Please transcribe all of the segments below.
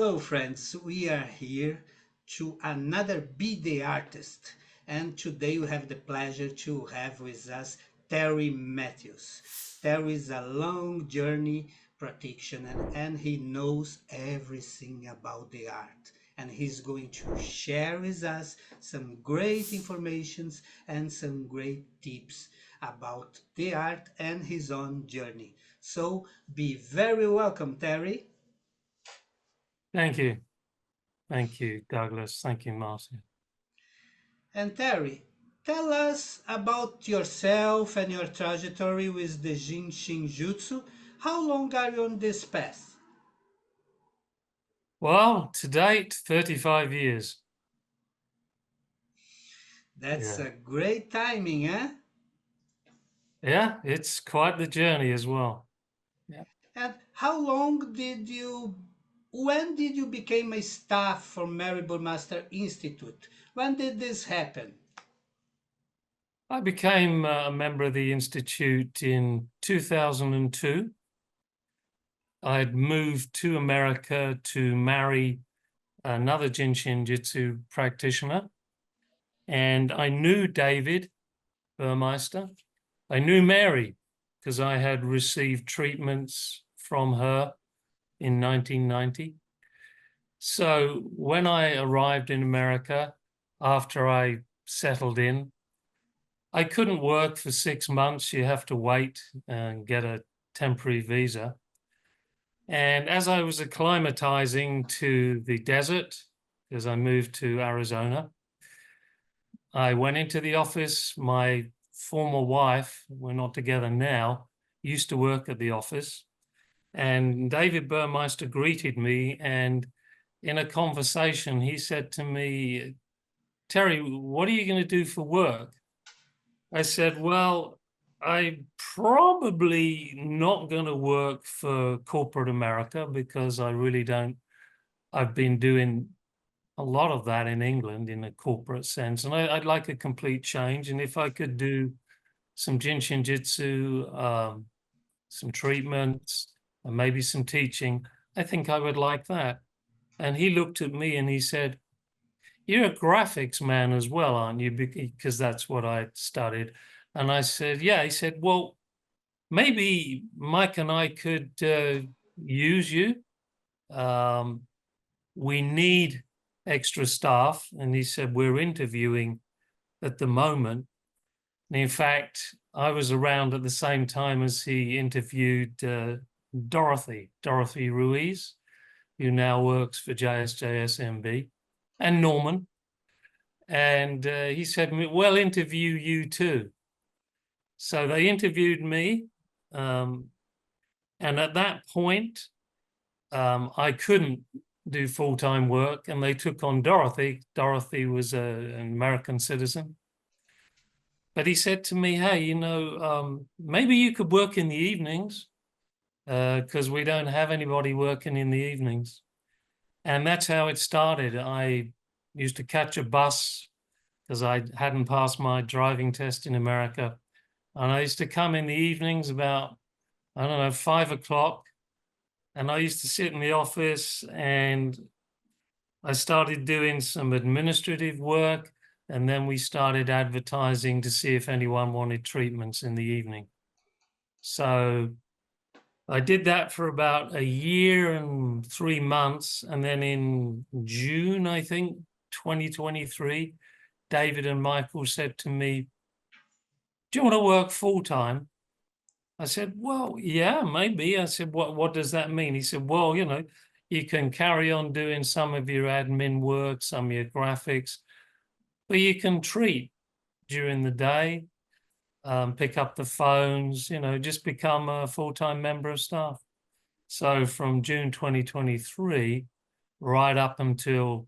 Hello, friends. We are here to another Be the Artist, and today we have the pleasure to have with us Terry Matthews. Terry is a long journey practitioner, and he knows everything about the art. And he's going to share with us some great informations and some great tips about the art and his own journey. So be very welcome, Terry. Thank you. Thank you, Douglas. Thank you, Martin. And Terry, tell us about yourself and your trajectory with the Jin Shin Jyutsu. How long are you on this path? Well, to date, 35 years. That's Yeah. a great timing, eh? Yeah, it's quite the journey as well. Yeah. And when did you become a staff for Mary Burmaster Institute? When did this happen? I became a member of the Institute in 2002. I'd moved to America to marry another Jin Shin Jyutsu practitioner. And I knew David Burmeister. I knew Mary because I had received treatments from her in 1990. So when I arrived in America, after I settled in, I couldn't work for 6 months. You have to wait and get a temporary visa. And as I was acclimatizing to the desert, as I moved to Arizona, I went into the office. My former wife, we're not together now, used to work at the office. And David Burmeister greeted me, and in a conversation, he said to me, Terry, what are you going to do for work? I said, well, I'm probably not going to work for corporate America because I really don't. I've been doing a lot of that in England in a corporate sense, and I'd like a complete change. And if I could do some Jin Shin Jyutsu, some treatments, and maybe some teaching, I think I would like that. And he looked at me and he said, you're a graphics man as well, aren't you? Because that's what I studied. And I said, yeah. He said, well, maybe Mike and I could use you. Um, we need extra staff. And he said, we're interviewing at the moment. And in fact, I was around at the same time as he interviewed Dorothy Ruiz, who now works for JSJSMB, and Norman. And he said, we'll interview you too. So they interviewed me. And at that point, I couldn't do full-time work, and they took on Dorothy. Dorothy was an American citizen. But he said to me, hey, maybe you could work in the evenings because we don't have anybody working in the evenings. And that's how it started. I used to catch a bus because I hadn't passed my driving test in America. And I used to come in the evenings about, 5 o'clock. And I used to sit in the office and I started doing some administrative work. And then we started advertising to see if anyone wanted treatments in the evening. So I did that for about a year and 3 months. And then in June, I think, 2023, David and Michael said to me, do you want to work full time? I said, well, yeah, maybe. I said, what does that mean? He said, well, you can carry on doing some of your admin work, some of your graphics, but you can treat during the day, pick up the phones, just become a full-time member of staff. So from June 2023, right up until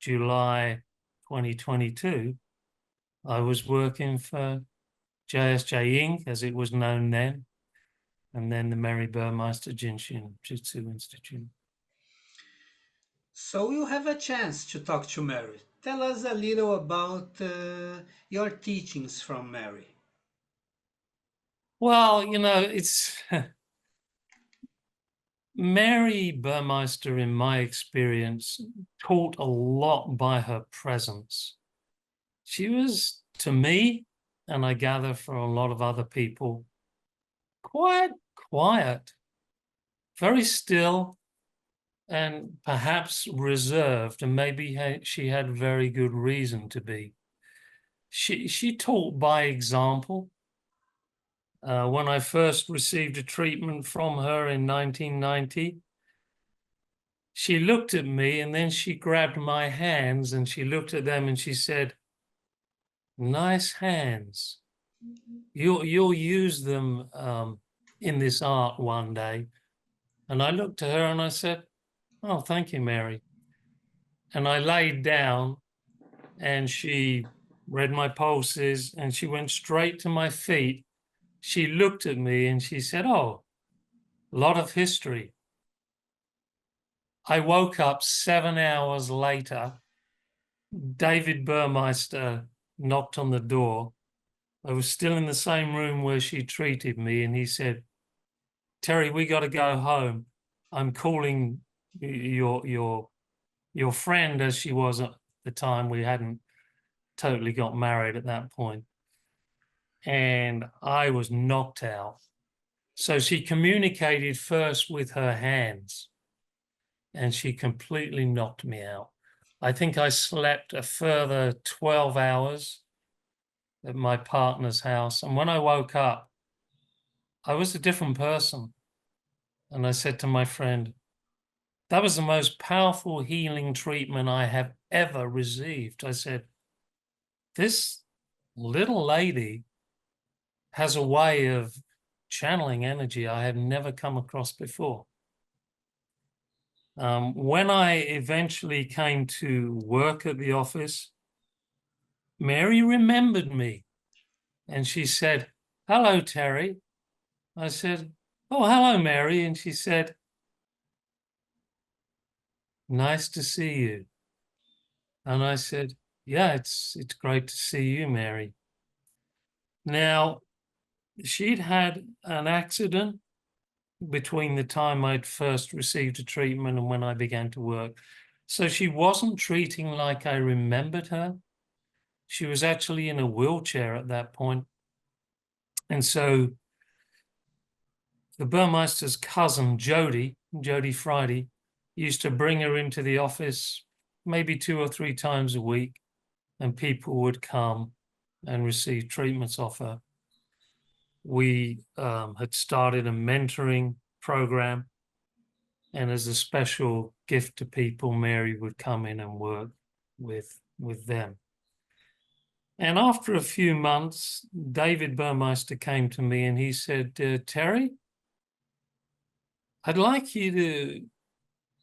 July 2022, I was working for JSJ Inc., as it was known then, and then the Mary Burmeister Jin Shin Jyutsu Institute. So you have a chance to talk to Mary. Tell us a little about your teachings from Mary. Well, it's Mary Burmeister, in my experience, taught a lot by her presence. She was, to me, and I gather for a lot of other people, quite quiet, very still, and perhaps reserved, and maybe she had very good reason to be. She taught by example. When I first received a treatment from her in 1990, she looked at me and then she grabbed my hands and she looked at them and she said, "Nice hands. You'll use them in this art one day." And I looked at her and I said, "Oh, thank you, Mary." And I laid down and she read my pulses and she went straight to my feet. She looked at me and she said, "Oh, a lot of history." I woke up 7 hours later. David Burmeister knocked on the door. I was still in the same room where she treated me, and he said, "Terry, we got to go home. I'm calling your friend," as she was at the time. We hadn't totally got married at that point. And I was knocked out. So she communicated first with her hands, and she completely knocked me out. I think I slept a further 12 hours at my partner's house. And when I woke up, I was a different person. And I said to my friend, "That was the most powerful healing treatment I have ever received." I said, "This little lady has a way of channeling energy I have never come across before." When I eventually came to work at the office, Mary remembered me and she said, "Hello, Terry." I said, "Oh, hello, Mary." And she said, "Nice to see you." And I said, "Yeah, it's great to see you, Mary." Now, she'd had an accident between the time I'd first received a treatment and when I began to work. So she wasn't treating like I remembered her. She was actually in a wheelchair at that point. And so the Burmeister's cousin, Jody Friday, used to bring her into the office maybe 2 or 3 times a week, and people would come and receive treatments off her. We had started a mentoring program, and as a special gift to people, Mary would come in and work with them. And after a few months, David Burmeister came to me and he said, "Terry, I'd like you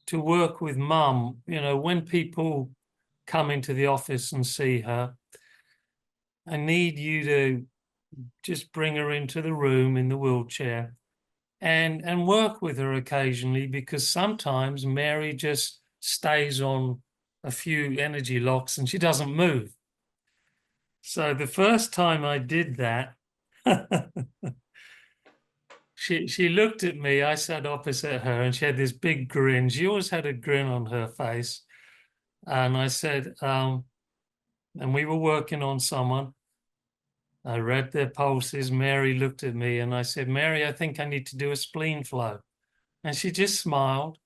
to work with Mum. You know, when people come into the office and see her, I need you to just bring her into the room in the wheelchair and work with her occasionally, because sometimes Mary just stays on a few energy locks and she doesn't move." So the first time I did that, she looked at me. I sat opposite her and she had this big grin. She always had a grin on her face. And I said, and we were working on someone. I read their pulses. Mary looked at me and I said, "Mary, I think I need to do a spleen flow." And she just smiled.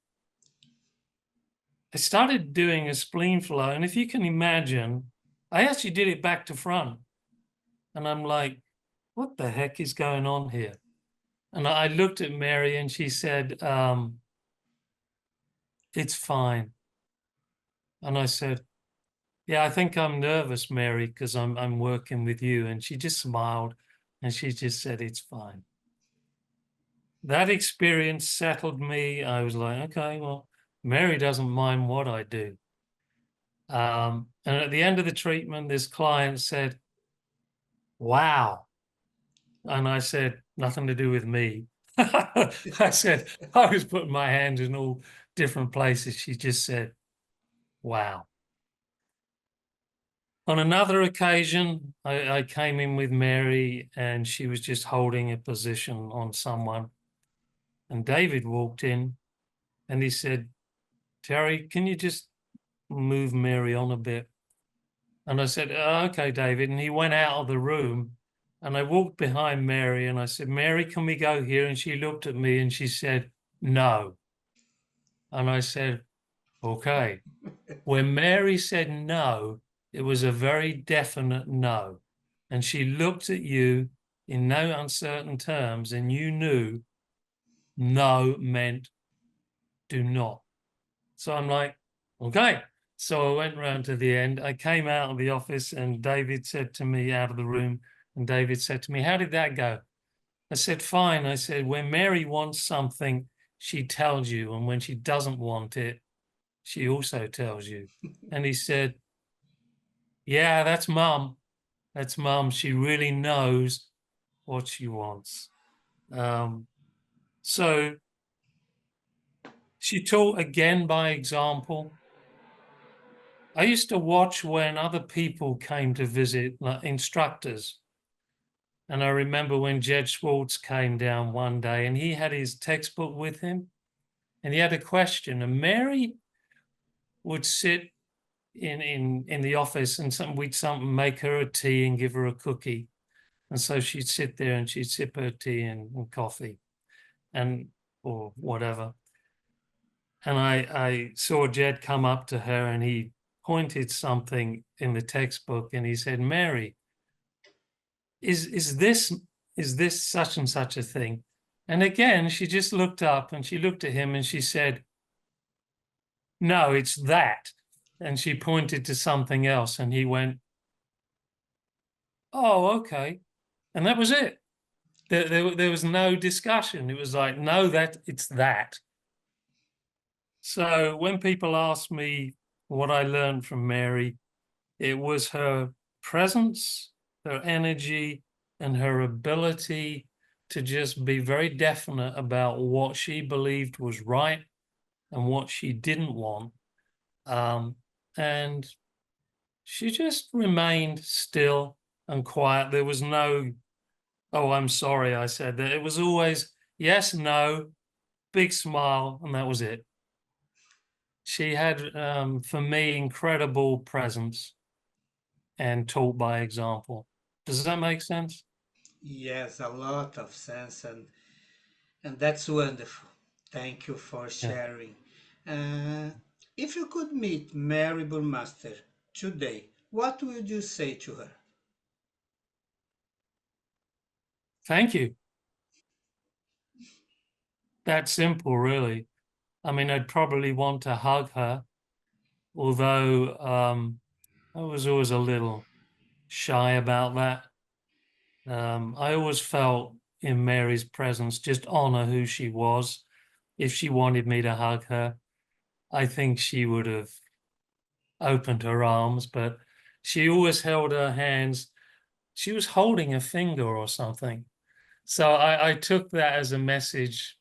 I started doing a spleen flow. And if you can imagine, I actually did it back to front. And I'm like, what the heck is going on here? And I looked at Mary and she said, "It's fine." And I said, "Yeah, I think I'm nervous, Mary, because I'm working with you." And she just smiled and she just said, "It's fine." That experience settled me. I was like, okay, well, Mary doesn't mind what I do. And at the end of the treatment, this client said, "Wow." And I said, "Nothing to do with me." I said, I was putting my hands in all different places. She just said, "Wow." On another occasion, I came in with Mary and she was just holding a position on someone. And David walked in And he said, Terry, can you just move Mary on a bit? And I said, "Oh, okay, David." And he went out of the room, and I walked behind Mary and I said, Mary, can we go here? And she looked at me and she said, no. And I said, okay. When Mary said no, it was a very definite no. And she looked at you in no uncertain terms, and you knew no meant do not. So I'm like, okay. So I went round to the end. I came out of the office and David said to me out of the room, and David said to me, how did that go? I said, fine. I said, when Mary wants something, she tells you. And when she doesn't want it, she also tells you. And he said, yeah, that's mum. That's mum. She really knows what she wants. So she taught again by example. I used to watch when other people came to visit, like instructors. And I remember when Jed Schwartz came down one day and he had his textbook with him and he had a question. And Mary would sit in the office and we'd make her a tea and give her a cookie. And so she'd sit there and she'd sip her tea and coffee and or whatever. And I saw Jed come up to her and he pointed something in the textbook and he said, Mary, is this such and such a thing? And again, she just looked up and she looked at him and she said, no, it's that. And she pointed to something else and he went, oh, okay. And that was it. There was no discussion. It was like, no, it's that. So when people ask me what I learned from Mary, it was her presence, her energy, and her ability to just be very definite about what she believed was right and what she didn't want. And she just remained still and quiet. There was no, oh, I'm sorry, I said that. It was always yes, no, big smile, and that was it. She had, for me, incredible presence and taught by example. Does that make sense? Yes, a lot of sense, and that's wonderful. Thank you for Yeah. sharing. Uh, if you could meet Mary Burmaster today, what would you say to her? Thank you. That simple, really. I mean, I'd probably want to hug her, although I was always a little shy about that. I always felt in Mary's presence, just honor who she was. If she wanted me to hug her, I think she would have opened her arms, but she always held her hands. She was holding a finger or something. So I took that as a message.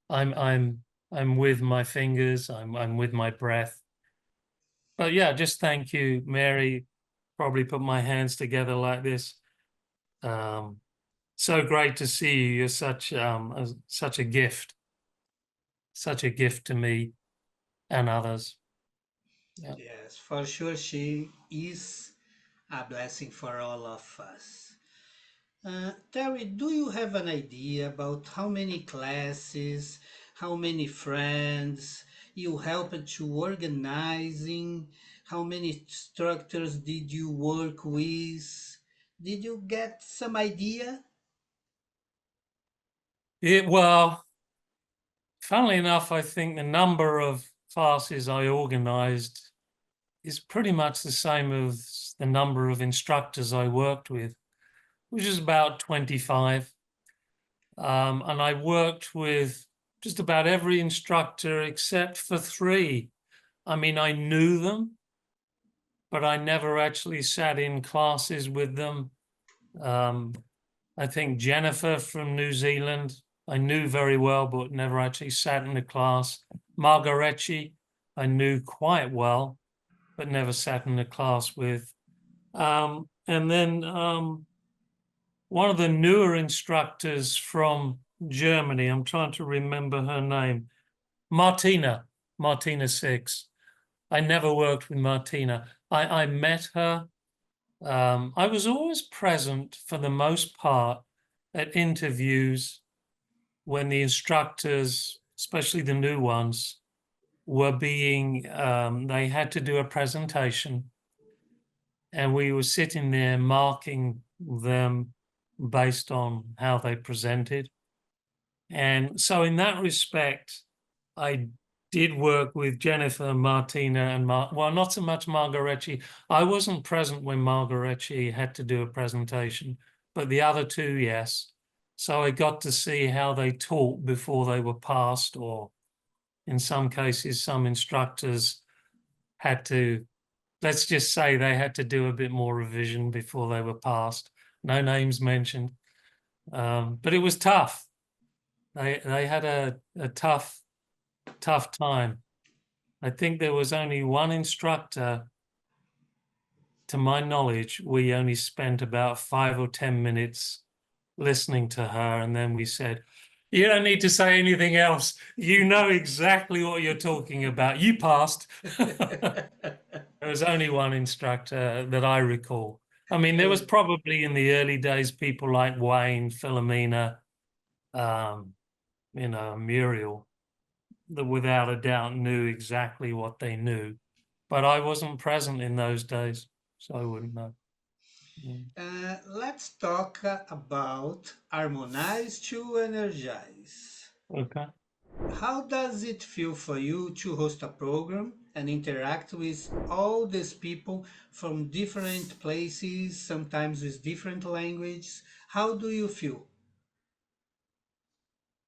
I'm I'm I'm with my fingers, I'm with my breath. But yeah, just thank you, Mary. Probably put my hands together like this. Um, so great to see you. You're such a gift to me and others. Yeah. Yes, for sure, she is a blessing for all of us. Terry, do you have an idea about how many classes, how many friends you helped to organizing? How many instructors did you work with? Did you get some idea? Well, funnily enough, I think the number of classes I organized is pretty much the same as the number of instructors I worked with, which is about 25. And I worked with just about every instructor except for three. I mean, I knew them, but I never actually sat in classes with them. Um, I think Jennifer from New Zealand, I knew very well, but never actually sat in a class. Margaretti, I knew quite well, but never sat in a class with. And then one of the newer instructors from Germany, I'm trying to remember her name. Martina 6. I never worked with Martina. I met her. I was always present for the most part at interviews when the instructors, especially the new ones, were being, they had to do a presentation, and we were sitting there marking them based on how they presented. And so in that respect, I did work with Jennifer, Martina, and well, not so much Margarecci. I wasn't present when Margarecci had to do a presentation, but the other two, yes. So I got to see how they taught before they were passed, or in some cases, some instructors had to, let's just say they had to do a bit more revision before they were passed. No names mentioned. But it was tough. They had a tough time. I think there was only one instructor, to my knowledge. We only spent about 5 or 10 minutes listening to her, and then we said, "You don't need to say anything else. You know exactly what you're talking about. You passed." There was only one instructor that I recall. I mean, there was probably in the early days people like Wayne, Philomena, Muriel, that without a doubt knew exactly what they knew. But I wasn't present in those days, so I wouldn't know. Let's talk about harmonize to energize. Okay. How does it feel for you to host a program and interact with all these people from different places, sometimes with different languages? How do you feel?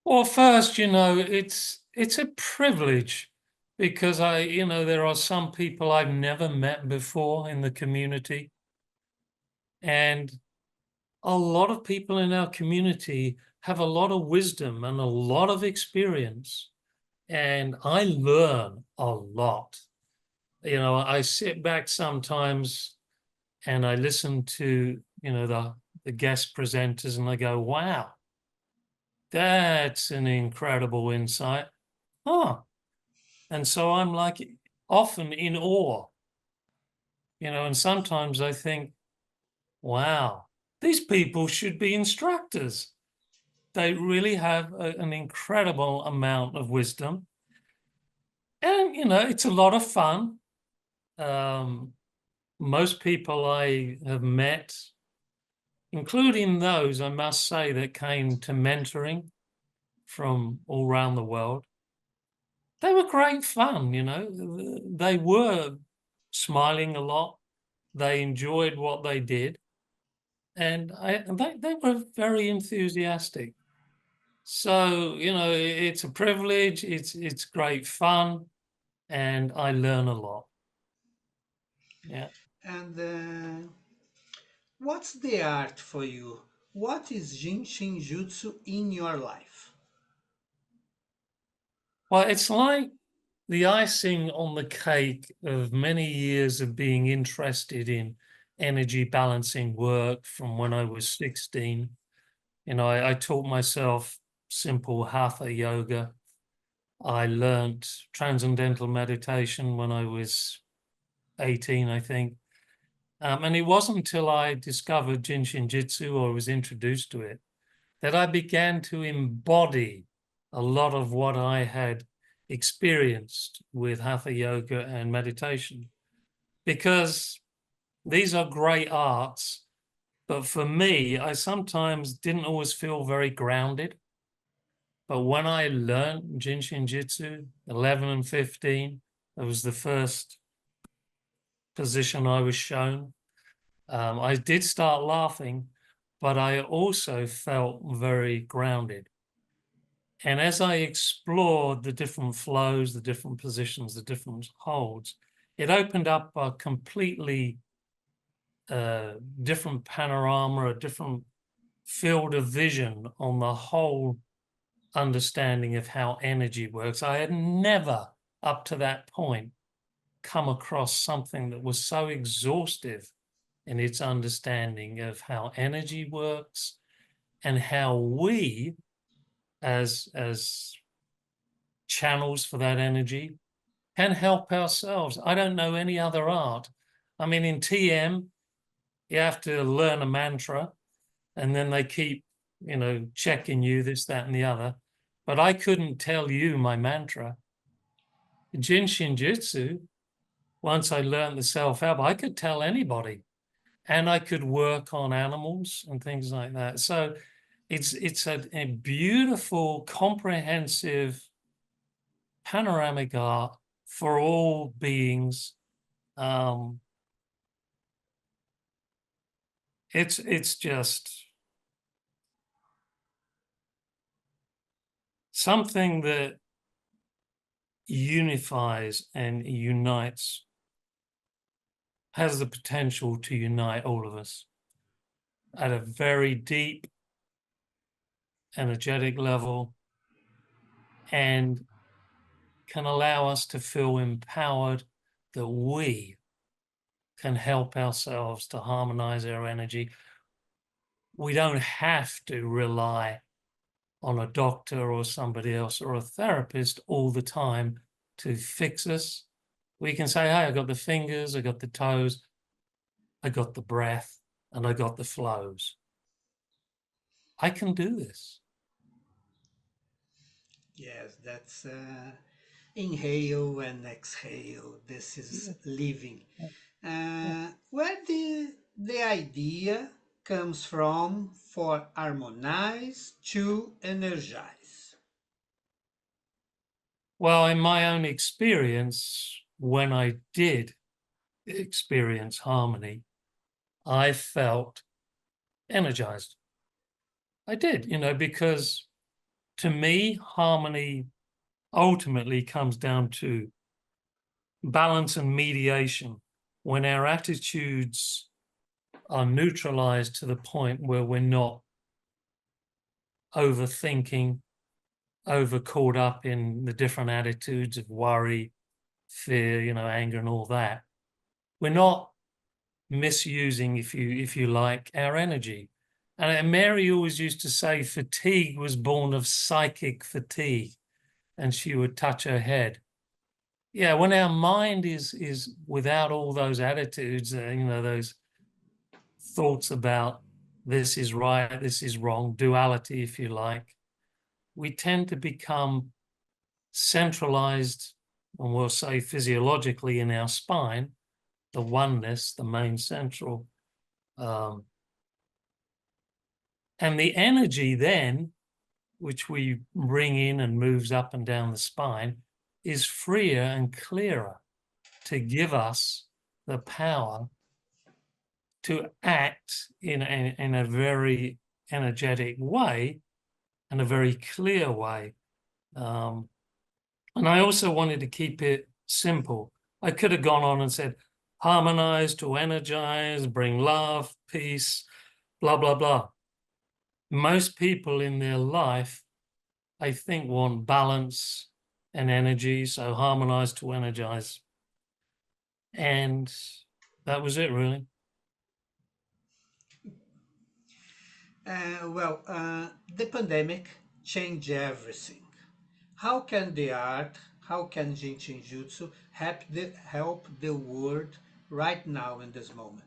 Well, first, it's a privilege because there are some people I've never met before in the community. And a lot of people in our community have a lot of wisdom and a lot of experience. And I learn a lot. I sit back sometimes and I listen to, the guest presenters, and I go, wow, that's an incredible insight. Huh. And so I'm like often in awe, and sometimes I think, wow, these people should be instructors. They really have an incredible amount of wisdom. And, it's a lot of fun. Most people I have met, including those, I must say, that came to mentoring from all around the world, they were great fun, They were smiling a lot. They enjoyed what they did. And they were very enthusiastic. So, it's a privilege. It's great fun. And I learn a lot. Yeah. And what's the art for you? What is Jin Shin Jyutsu in your life? Well, it's like the icing on the cake of many years of being interested in energy balancing work from when I was 16. I taught myself simple hatha yoga. I learned transcendental meditation when I was 18, I think. And it wasn't until I discovered Jin Shin Jyutsu, or was introduced to it, that I began to embody a lot of what I had experienced with hatha yoga and meditation. Because these are great arts, but for me, I sometimes didn't always feel very grounded. But when I learned Jin Shin Jyutsu, 11 and 15, that was the first position I was shown. I did start laughing, but I also felt very grounded. And as I explored the different flows, the different positions, the different holds, it opened up a completely different panorama, a different field of vision on the whole understanding of how energy works. I had never, up to that point, come across something that was so exhaustive in its understanding of how energy works and how we, as channels for that energy, can help ourselves. I don't know any other art. I mean, in TM, you have to learn a mantra, and then they keep, checking you, this, that, and the other. But I couldn't tell you my mantra. Jin Shin Jyutsu, once I learned the self-help, I could tell anybody, and I could work on animals and things like that. So it's a beautiful, comprehensive, panoramic art for all beings. It's just something that unifies and unites, has the potential to unite all of us at a very deep, energetic level, and can allow us to feel empowered that we can help ourselves to harmonize our energy. We don't have to rely on a doctor or somebody else or a therapist all the time to fix us. We can say, hey, I got the fingers, I got the toes, I got the breath, and I got the flows. I can do this. Yes, that's inhale and exhale. This is living. Where the idea comes from for harmonize to energize. Well, in my own experience, when I did experience harmony, I felt energized. I did, because to me, harmony ultimately comes down to balance and mediation. When our attitudes are neutralized to the point where we're not overthinking, over caught up in the different attitudes of worry, fear, anger and all that. We're not misusing, if you like, our energy. And Mary always used to say fatigue was born of psychic fatigue, and she would touch her head. Yeah, when our mind is without all those attitudes, those thoughts about this is right, this is wrong, duality, if you like, we tend to become centralized, and we'll say physiologically in our spine, the oneness, the main central. And the energy then, which we bring in and moves up and down the spine, is freer and clearer to give us the power to act in a very energetic way and a very clear way. And I also wanted to keep it simple. I could have gone on and said, harmonize to energize, bring love, peace, blah, blah, blah. Most people in their life, I think, want balance and energy, so harmonize to energize. And that was it, really. The pandemic changed everything. How can the art, how can Jin Shin Jyutsu help the world right now in this moment?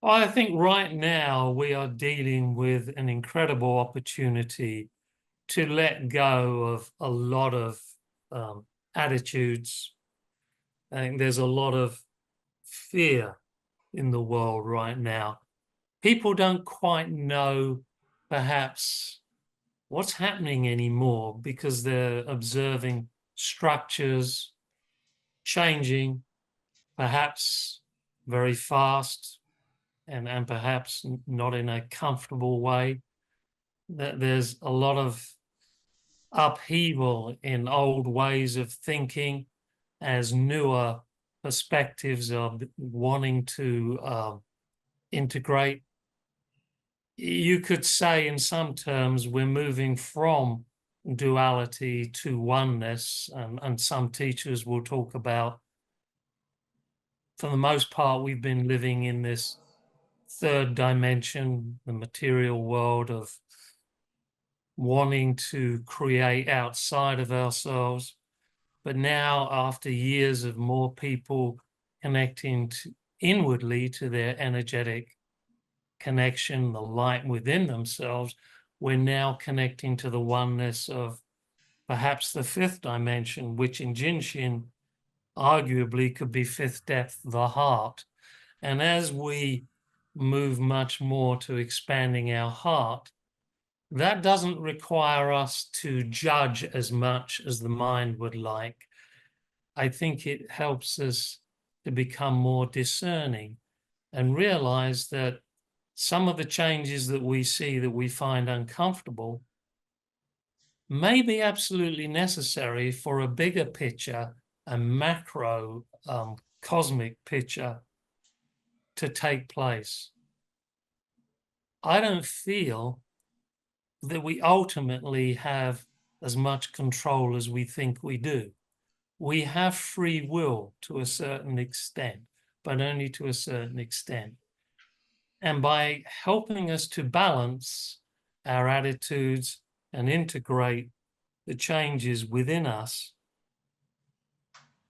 I think right now we are dealing with an incredible opportunity to let go of a lot of attitudes. I think there's a lot of fear in the world right now. People don't quite know perhaps what's happening anymore because they're observing structures changing, perhaps very fast and perhaps not in a comfortable way. There's a lot of upheaval in old ways of thinking as newer perspectives are wanting to integrate. You could say in some terms we're moving from duality to oneness, and some teachers will talk about, for the most part, we've been living in this third dimension, the material world of wanting to create outside of ourselves. But now, after years of more people connecting inwardly to their energetic connection, the light within themselves, we're now connecting to the oneness of perhaps the fifth dimension, which in Jin Shin arguably could be fifth depth, the heart. And as we move much more to expanding our heart, that doesn't require us to judge as much as the mind would like. I think it helps us to become more discerning and realize that some of the changes that we see that we find uncomfortable may be absolutely necessary for a bigger picture, a macro cosmic picture to take place. I don't feel that we ultimately have as much control as we think we do. We have free will to a certain extent, but only to a certain extent. And by helping us to balance our attitudes and integrate the changes within us,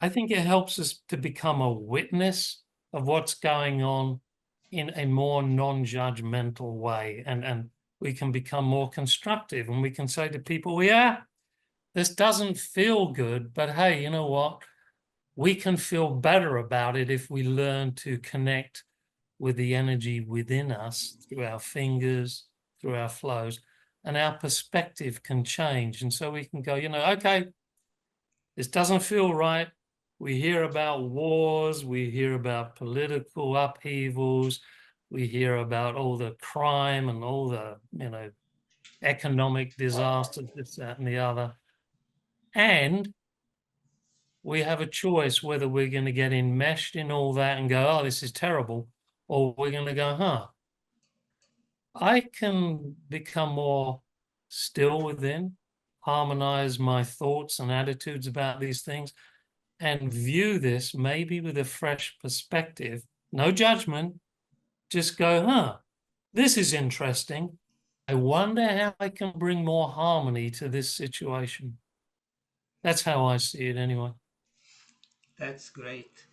I think it helps us to become a witness of what's going on in a more non-judgmental way. And we can become more constructive, and we can say to people, yeah, this doesn't feel good, but hey, you know what? We can feel better about it if we learn to connect with the energy within us through our fingers, through our flows, and our perspective can change. And so we can go, okay, this doesn't feel right. We hear about wars, we hear about political upheavals, we hear about all the crime and all the, economic disasters, this, that, and the other. And we have a choice whether we're going to get enmeshed in all that and go, oh, this is terrible, or we're going to go, I can become more still within, harmonize my thoughts and attitudes about these things, and view this maybe with a fresh perspective. No judgment, just go, this is interesting. I wonder how I can bring more harmony to this situation. That's how I see it anyway. That's great.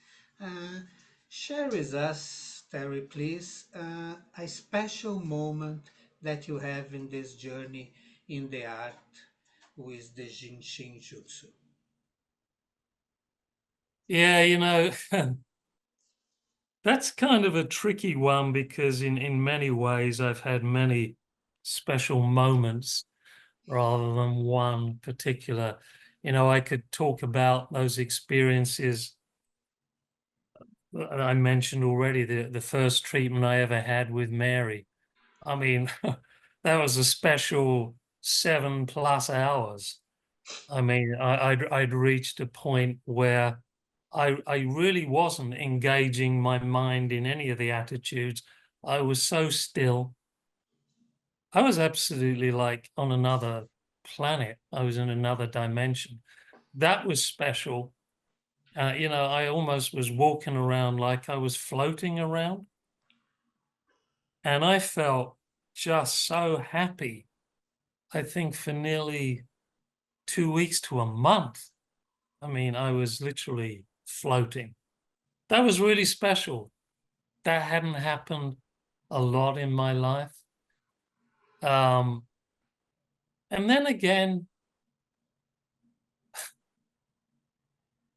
Share with us, Terry, please, a special moment that you have in this journey in the art with the Jin Shin Jyutsu. Yeah, that's kind of a tricky one because in many ways I've had many special moments rather than one particular. I could talk about those experiences that I mentioned already, the first treatment I ever had with Mary. I mean, that was a special 7+ hours. I mean, I'd reached a point where I really wasn't engaging my mind in any of the attitudes. I was so still. I was absolutely like on another planet. I was in another dimension. That was special. I almost was walking around like I was floating around. And I felt just so happy, I think, for nearly 2 weeks to a month. I mean, I was literally floating. That was really special. That hadn't happened a lot in my life. And then again,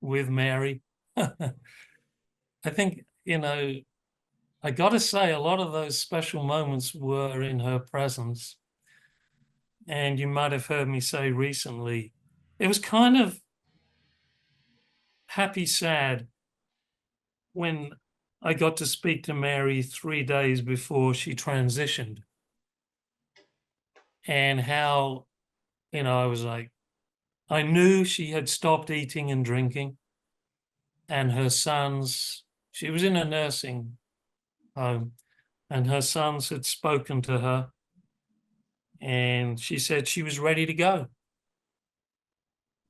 with Mary, I think, I got to say, a lot of those special moments were in her presence. And you might have heard me say recently, it was kind of happy, sad when I got to speak to Mary 3 days before she transitioned, and how, I was like, I knew she had stopped eating and drinking, and she was in a nursing home, and her sons had spoken to her, and she said she was ready to go.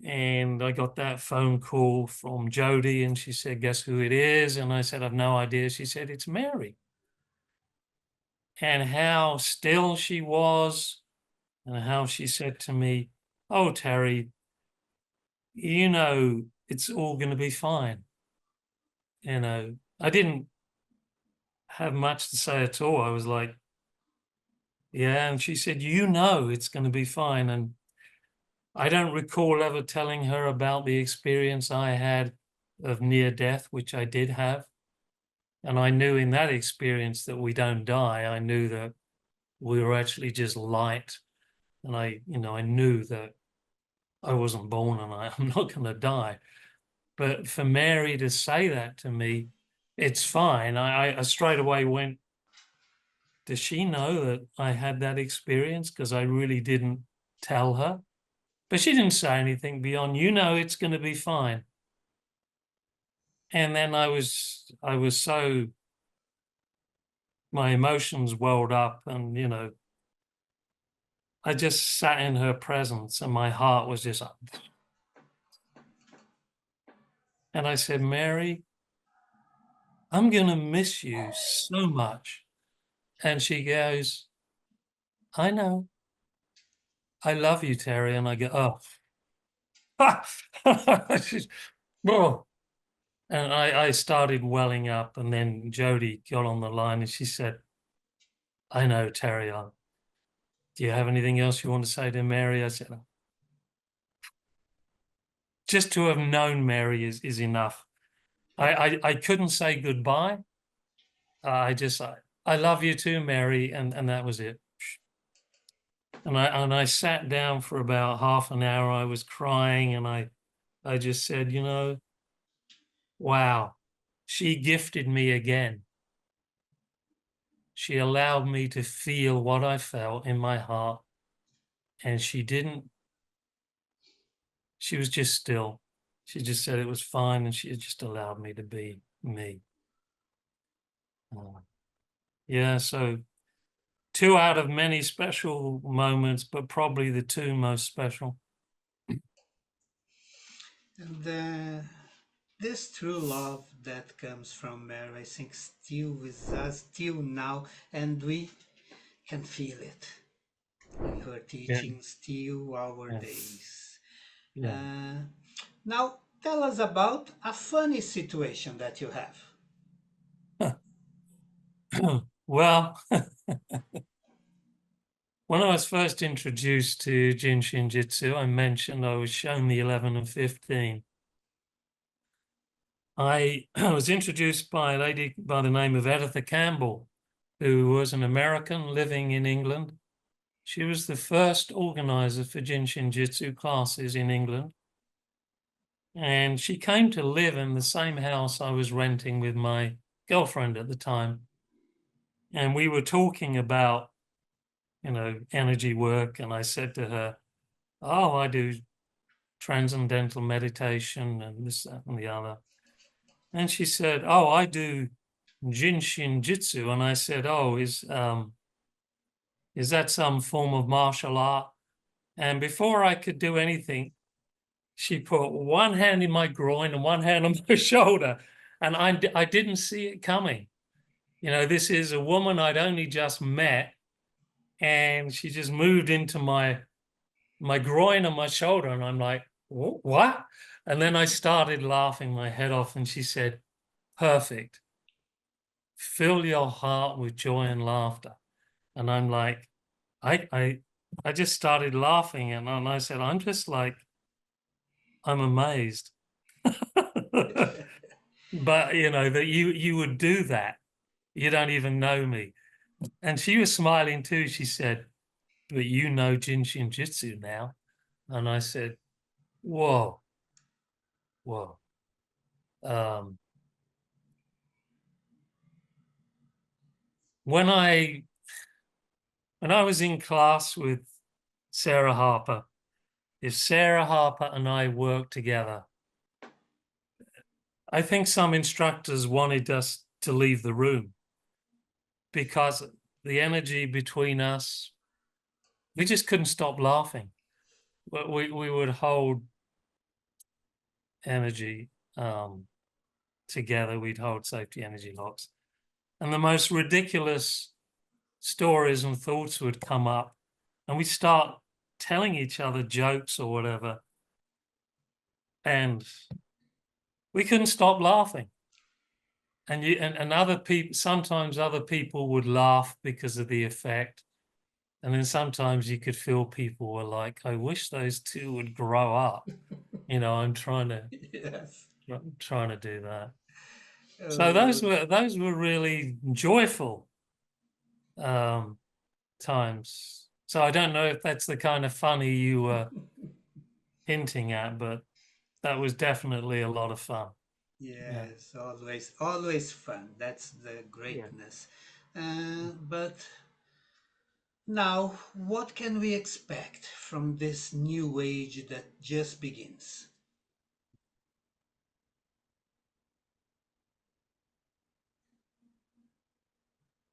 And I got that phone call from Jody, and she said, guess who it is? And I said, I've no idea. She said, it's Mary. And how still she was, and how she said to me, "Oh, Terry, you know, it's all going to be fine." You know, I didn't have much to say at all. I was like, yeah. And she said, you know, it's going to be fine. And I don't recall ever telling her about the experience I had of near death, which I did have. And I knew in that experience that we don't die. I knew that we were actually just light. And I knew that I wasn't born and I'm not going to die. But for Mary to say that to me, it's fine. I straight away went, does she know that I had that experience? Because I really didn't tell her. But she didn't say anything beyond, you know, it's going to be fine. And then I was so, my emotions welled up, and, you know, I just sat in her presence and my heart was just, and I said, Mary, I'm going to miss you so much. And she goes, I know. I love you, Terry. And I go, oh. Whoa. And I started welling up, and then Jody got on the line and she said, I know, Terry, do you have anything else you want to say to Mary? I said, just to have known Mary is enough. I couldn't say goodbye. I love you too, Mary, and that was it. And I sat down for about half an hour. I was crying, and I just said, you know, wow, she gifted me again. She allowed me to feel what I felt in my heart, and she was just still. She just said it was fine, and she just allowed me to be me. Yeah, so 2 out of many special moments, but probably the 2 most special. And this true love that comes from Mary, I think, still with us till now, and we can feel it in her Yeah, teachings till our yeah, days. yeah. Uh, Now, tell us about a funny situation that you have. Well, when I was first introduced to Jin Shin Jyutsu, I mentioned I was shown the 11 and 15. I was introduced by a lady by the name of Editha Campbell, who was an American living in England. She was the first organizer for Jin Shin Jyutsu classes in England. And she came to live in the same house I was renting with my girlfriend at the time. And we were talking about, you know, energy work. And I said to her, oh, I do transcendental meditation and this, that, and the other. And she said, oh, I do Jin Shin Jyutsu. And I said, oh, is that some form of martial art? And before I could do anything, she put one hand in my groin and one hand on my shoulder. And I didn't see it coming. You know, this is a woman I'd only just met, and she just moved into my groin and my shoulder. And I'm like, what? And then I started laughing my head off, and she said, perfect. Fill your heart with joy and laughter. And I'm like, I just started laughing, and I said, I'm just like, I'm amazed. But you know, that you would do that. You don't even know me. And she was smiling too. She said, but you know Jin Shin Jyutsu now. And I said, whoa, whoa. Um, when I was in class with Sarah Harper, if Sarah Harper and I worked together, I think some instructors wanted us to leave the room because the energy between us, we just couldn't stop laughing. We would hold energy together. We'd hold safety energy locks. And the most ridiculous stories and thoughts would come up, and we start telling each other jokes or whatever. And we couldn't stop laughing. And other people, sometimes other people would laugh because of the effect. And then sometimes you could feel people were like, I wish those two would grow up. I'm trying to Yes. do that. So Uh, those were really joyful times. So I don't know if that's the kind of funny you were hinting at, but that was definitely a lot of fun. Yeah. yes, always fun. That's the Yeah. greatness. But now, what can we expect from this new age that just begins?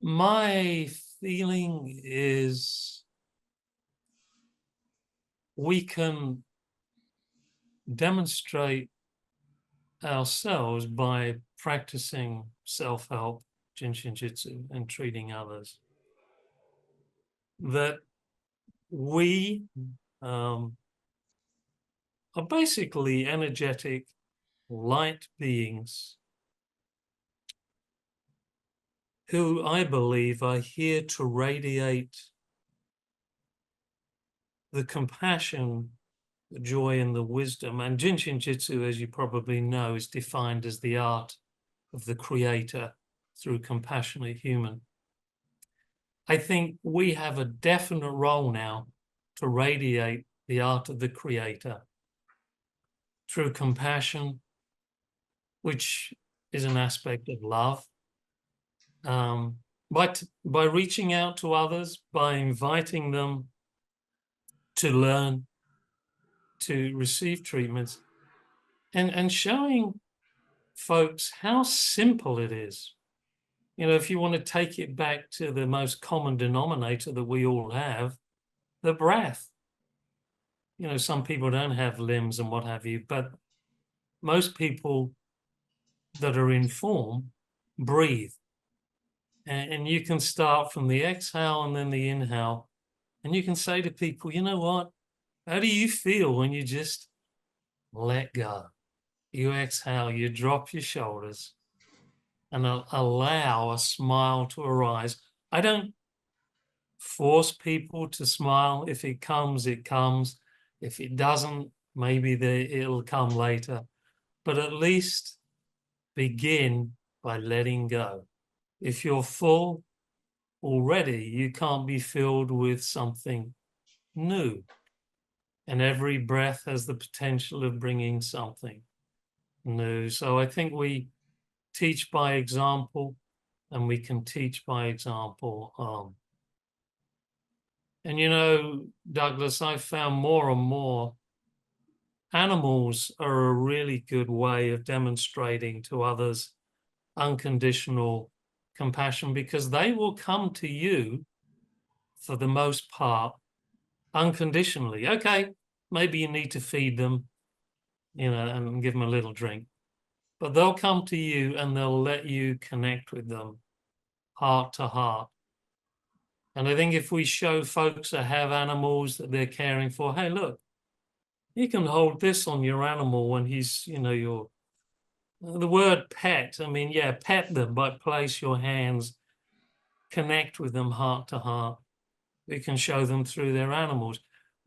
My feeling is we can demonstrate ourselves by practicing self-help, Jin Shin Jyutsu, and treating others. That we are basically energetic light beings who I believe are here to radiate the compassion, the joy, and the wisdom. And Jin Shin Jyutsu, as you probably know, is defined as the art of the creator through compassionate human. I think we have a definite role now to radiate the art of the creator through compassion, which is an aspect of love. By reaching out to others, by inviting them to learn, to receive treatments, and showing folks how simple it is. If you want to take it back to the most common denominator that we all have, the breath. Some people don't have limbs and what have you, but most people that are in form breathe. And you can start from the exhale and then the inhale. And you can say to people, you know what? How do you feel when you just let go? You exhale, you drop your shoulders and allow a smile to arise. I don't force people to smile. If it comes, it comes. If it doesn't, maybe it'll come later. But at least begin by letting go. If you're full already, you can't be filled with something new. And every breath has the potential of bringing something new. So I think we teach by example, and we can teach by example. And Douglas, I've found more and more animals are a really good way of demonstrating to others unconditional compassion, because they will come to you for the most part unconditionally. Okay, maybe you need to feed them, and give them a little drink, but they'll come to you and they'll let you connect with them heart to heart. And I think if we show folks that have animals that they're caring for, hey, look, you can hold this on your animal when he's, the word pet, I mean, yeah, pet them, but place your hands, connect with them heart to heart. We can show them through their animals.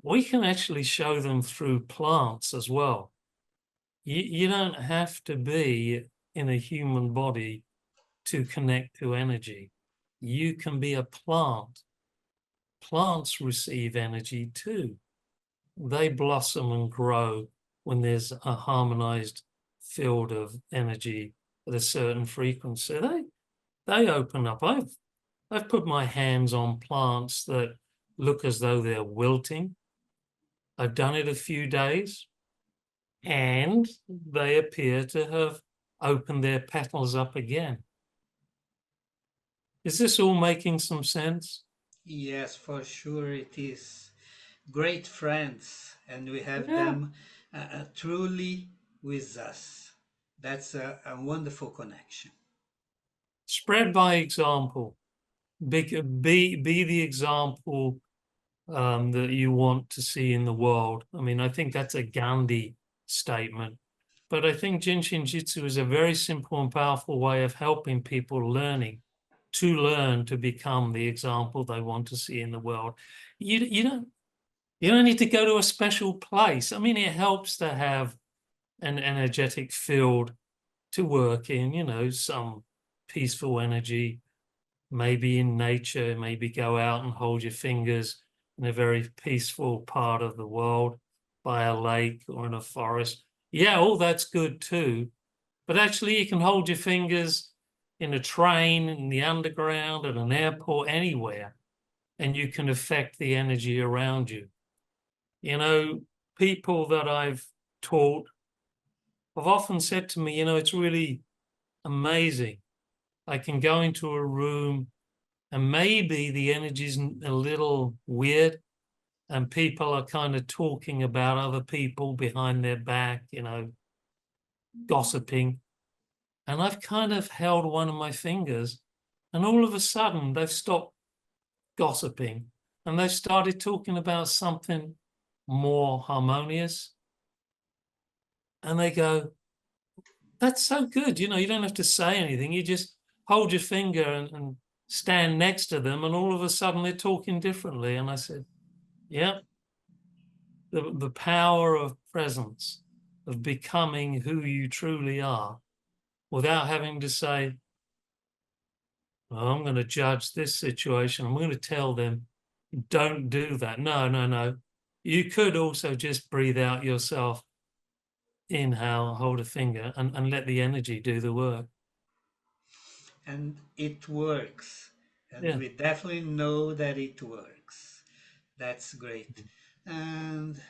We can actually show them through plants as well. You don't have to be in a human body to connect to energy. You can be a plant. Plants receive energy too. They blossom and grow when there's a harmonized field of energy at a certain frequency. They open up. I've put my hands on plants that look as though they're wilting. I've done it a few days, and they appear to have opened their petals up again. Is this all making some sense? Yes, for sure it is. Great friends, and we have Yeah. them truly with us. That's a wonderful connection. Spread by example. Be the example that you want to see in the world. I mean, I think that's a Gandhi statement. But I think Jin Shin Jyutsu is a very simple and powerful way of helping people to learn to become the example they want to see in the world. You you don't need to go to a special place. I mean, it helps to have an energetic field to work in, you know, some peaceful energy, maybe in nature, maybe go out and hold your fingers in a very peaceful part of the world by a lake or in a forest. Yeah, all that's good too. But actually, you can hold your fingers in a train, in the underground, at an airport, anywhere, and you can affect the energy around you. You know, people that I've taught have often said to me, you know, it's really amazing. I can go into a room and maybe the energy's a little weird and people are kind of talking about other people behind their back, you know, gossiping. And I've kind of held one of my fingers and all of a sudden they've stopped gossiping and they've started talking about something more harmonious. And they go, that's so good. You know, you don't have to say anything. You just hold your finger and stand next to them, and all of a sudden they're talking differently. And I said, yeah, the power of presence, of becoming who you truly are without having to say, oh, I'm going to judge this situation. I'm going to tell them, don't do that. No, no, no. You could also just breathe out yourself, inhale, hold a finger, and let the energy do the work. And it works. And Yeah. we definitely know that it works. That's great. And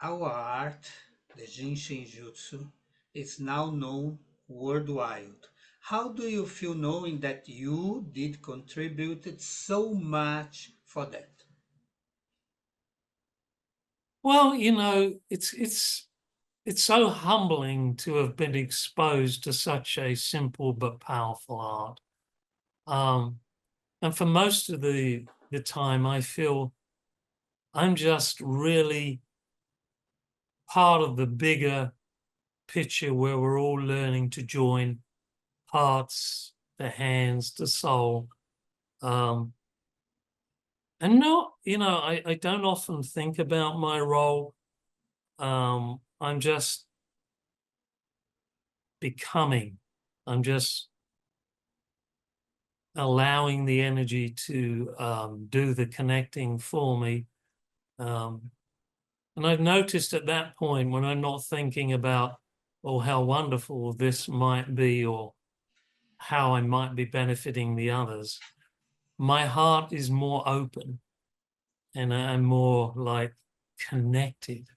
our art, the Jin Shin Jyutsu, is now known worldwide. How do you feel knowing that you did contributed so much for that? Well, you know, it's so humbling to have been exposed to such a simple but powerful art. Um, and for most of the time, I feel I'm just really part of the bigger picture where we're all learning to join hearts, the hands, the soul. Um, and not, you know, I don't often think about my role. I'm just becoming. I'm just allowing the energy to do the connecting for me. Um, and I've noticed at that point when I'm not thinking about, oh, how wonderful this might be or how I might be benefiting the others, my heart is more open and I'm more like connected.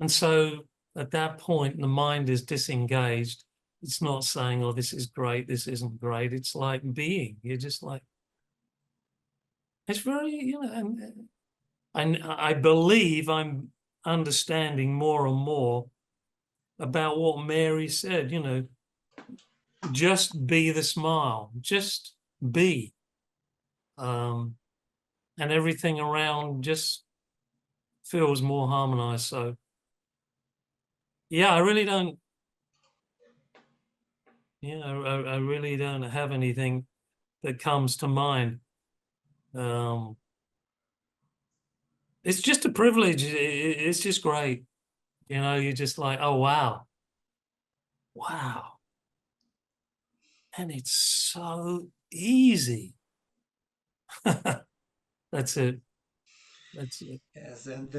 And so at that point, the mind is disengaged. It's not saying, oh, this is great, this isn't great. It's like being. You're just like, it's very, you know, and I believe I'm understanding more and more about what Mary said, you know, just be the smile, just be. Um, and everything around just feels more harmonized. So, yeah, I really don't, I really don't have anything that comes to mind. Um, it's just a privilege. It's just great. You know, you're just like, oh, wow, wow. And it's so easy. That's it. That's it. Yes, and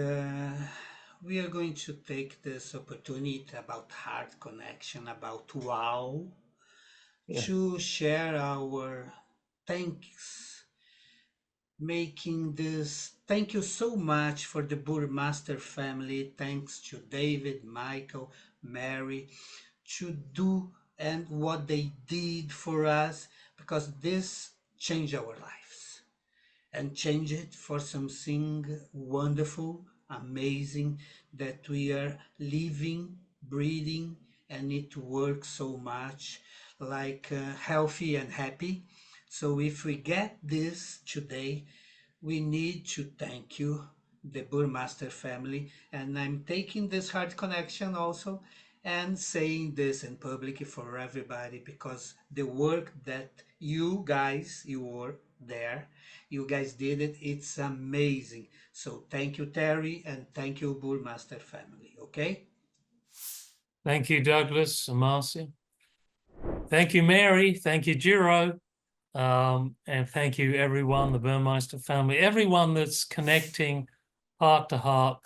we are going to take this opportunity about heart connection, about wow, Yeah. to share our thanks, making this. Thank you so much for the Burmaster family. Thanks to David, Michael, Mary, to do and what they did for us, because this changed our lives and change it for something wonderful, amazing, that we are living, breathing, and it works so much, like healthy and happy. So if we get this today, we need to thank you, the Burmaster family, and I'm taking this hard connection also and saying this in public for everybody because the work that you were there, you guys did it, it's amazing. So thank you, Terry, and thank you, Burmaster family, okay? Thank you, Douglas and Marcia. Thank you, Mary. Thank you, Jiro. And thank you, everyone, the Burmeister family, everyone that's connecting heart to heart,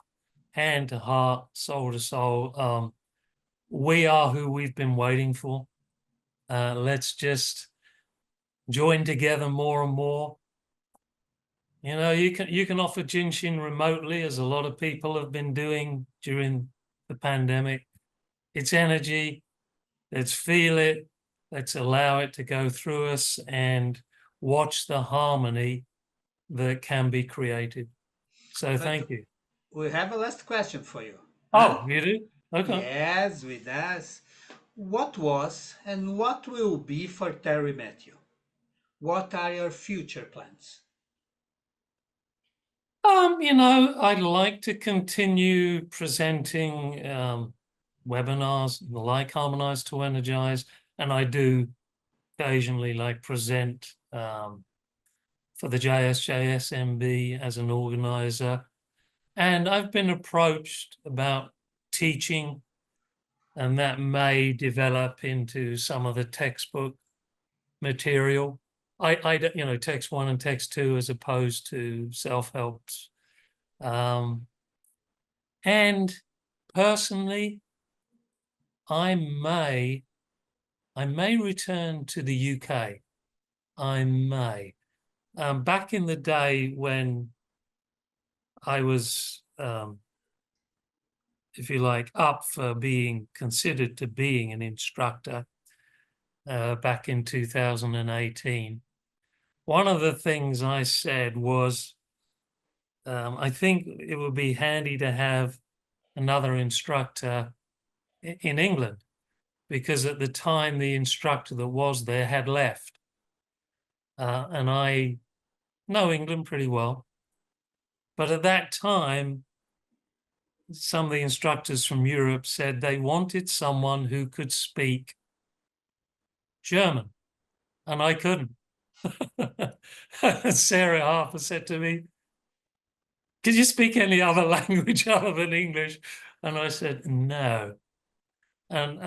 hand to heart, soul to soul. We are who we've been waiting for. Let's just join together more and more. You know, you can offer Jin Shin remotely, as a lot of people have been doing during the pandemic. It's energy. Let's feel it. Let's allow it to go through us and watch the harmony that can be created. So But thank you. we have a last question for you. Huh? Oh, you do? Okay. Yes, with us. What was and what will be for Terry Matthew? What are your future plans? You know, I'd like to continue presenting webinars, the like Harmonize to Energize, and I do occasionally like present for the JSJSMB as an organizer. And I've been approached about teaching, and that may develop into some of the textbook material. You know, text one and text two as opposed to self-helps. And personally, I may return to the UK. I may. Back in the day when I was, if you like, up for being considered to being an instructor back in 2018, one of the things I said was, I think it would be handy to have another instructor in England, because at the time the instructor that was there had left. And I know England pretty well. But at that time, some of the instructors from Europe said they wanted someone who could speak German, and I couldn't. Sarah Harper said to me, "Could you speak any other language other than English?" And I said, "No." And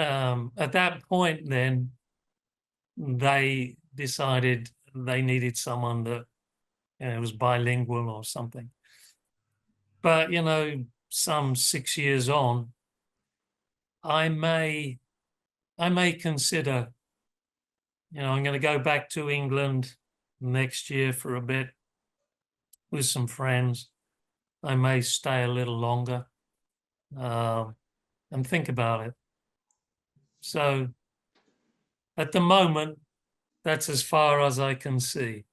at that point, then they decided they needed someone that, you know, was bilingual or something. But, you know, some 6 years on, I may consider, you know, I'm going to go back to England next year for a bit with some friends. I may stay a little longer and think about it. So at the moment, that's as far as I can see.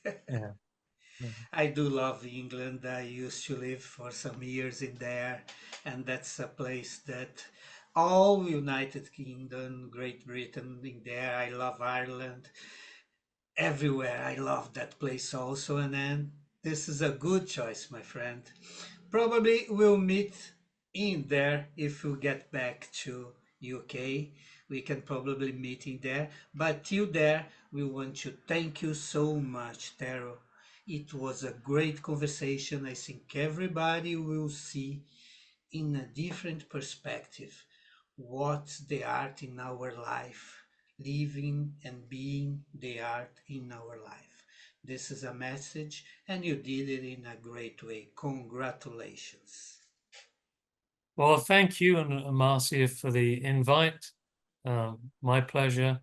Yeah. I do love England. I used to live for some years in there, and that's a place that all United Kingdom, Great Britain in there. I love Ireland. Everywhere. I love that place also. And then this is a good choice, my friend. Probably we'll meet in there if we get back to UK. We can probably meet in there. But till there, we want to thank you so much, Taro. It was a great conversation. I think everybody will see in a different perspective what's the art in our life, living and being the art in our life. This is a message, and you did it in a great way. Congratulations. Well, thank you, and Marcia, for the invite. My pleasure,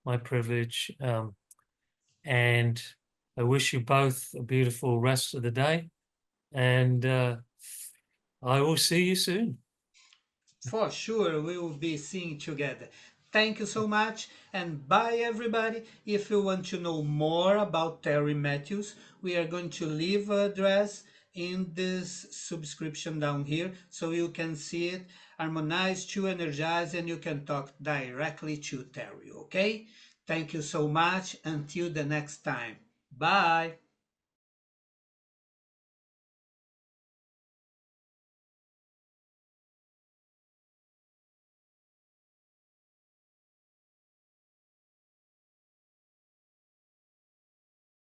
my privilege. And I wish you both a beautiful rest of the day. And I will see you soon. For sure, we will be seeing together. Thank you so much, and bye everybody. If you want to know more about Terry Matthews, we are going to leave an address in this subscription down here so you can see it, harmonize to energize, and you can talk directly to Terry, okay? Thank you so much. Until the next time. Bye.